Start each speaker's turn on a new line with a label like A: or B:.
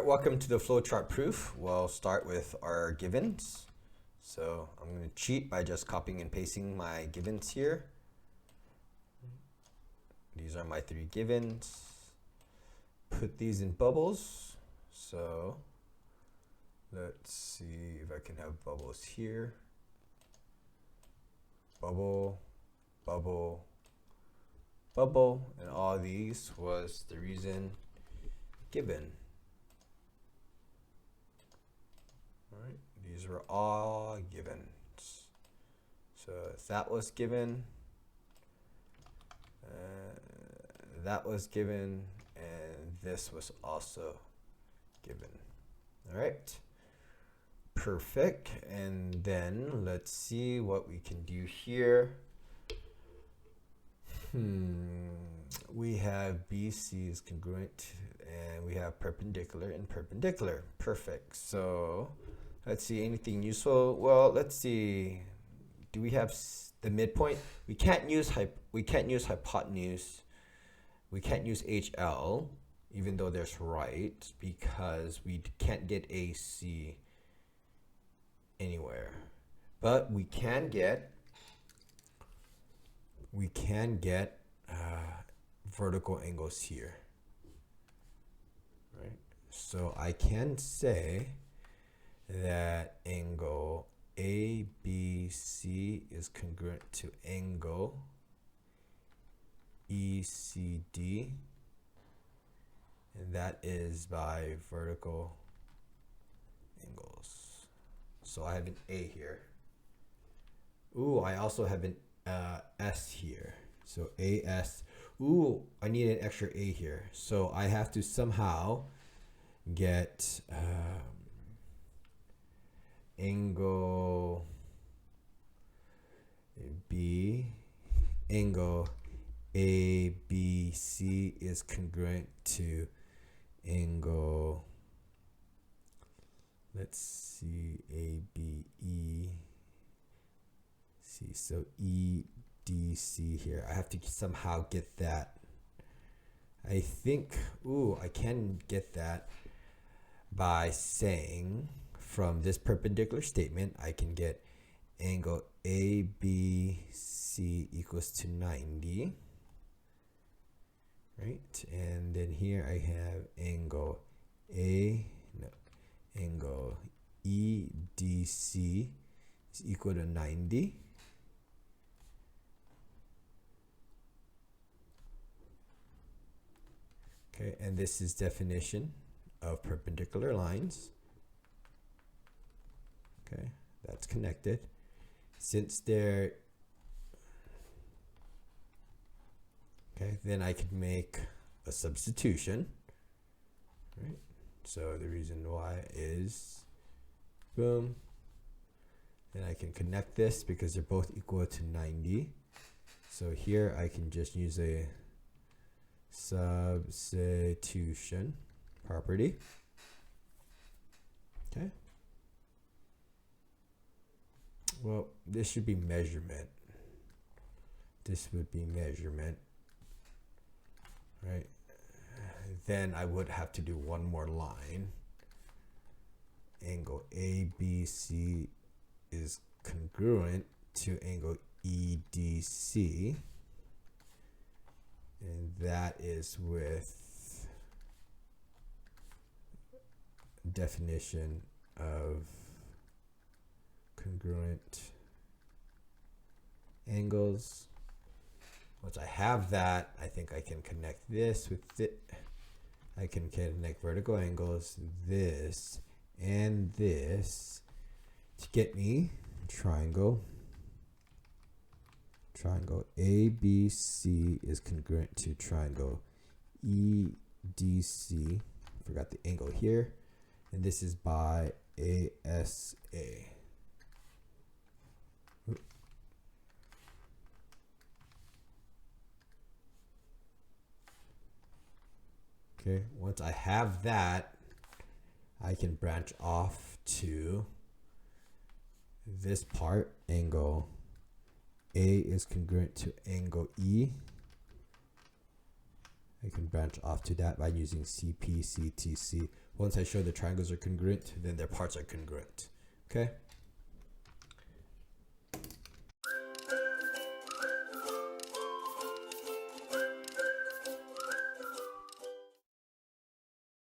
A: welcome to the flowchart proof. We'll start with our givens. So I'm going to cheat by just copying and pasting my givens here. These are my three givens. Put these in bubbles. So let's see if I can have bubbles here. Bubble, bubble, bubble, and all these was the reason given. All right, these were all givens. So that was given, that was given, and this was also given. All right, perfect. And then let's see what we can do here. We have BC is congruent, and we have perpendicular and perpendicular. Perfect. So let's see, anything useful? Well, let's see. Do we have the midpoint? We can't use hypotenuse. We can't use HL, even though there's right, because we can't get AC anywhere. But we can get vertical angles here, right? So I can say that angle ABC is congruent to angle ECD, and that is by vertical angles. So I have an A here. Ooh, I also have an S here. So AS. Ooh, I need an extra A here. So I have to somehow get angle B, angle ABC is congruent to angle, let's see, ABE. So EDC here. I have to somehow get that. I think, ooh, I can get that by saying from this perpendicular statement, I can get angle ABC equals to 90. Right? And then here I have angle angle EDC is equal to 90. Okay, and this is definition of perpendicular lines. Okay, that's connected. Since they're, okay, then I could make a substitution, right? So the reason why is, boom, then I can connect this because they're both equal to 90. So here I can just use a substitution property. Okay. Well, this should be measurement. This would be measurement, right? Then I would have to do one more line. Angle ABC is congruent to angle EDC. And that is with definition of congruent angles. Once I have that, I think I can connect this with it. I can connect vertical angles, this and this, to get me triangle. Triangle ABC is congruent to triangle EDC. Forgot the angle here. And this is by ASA. Okay, once I have that, I can branch off to this part, angle A is congruent to angle E. I can branch off to that by using CP, CTC, Once I show the triangles are congruent, then their parts are congruent. Okay?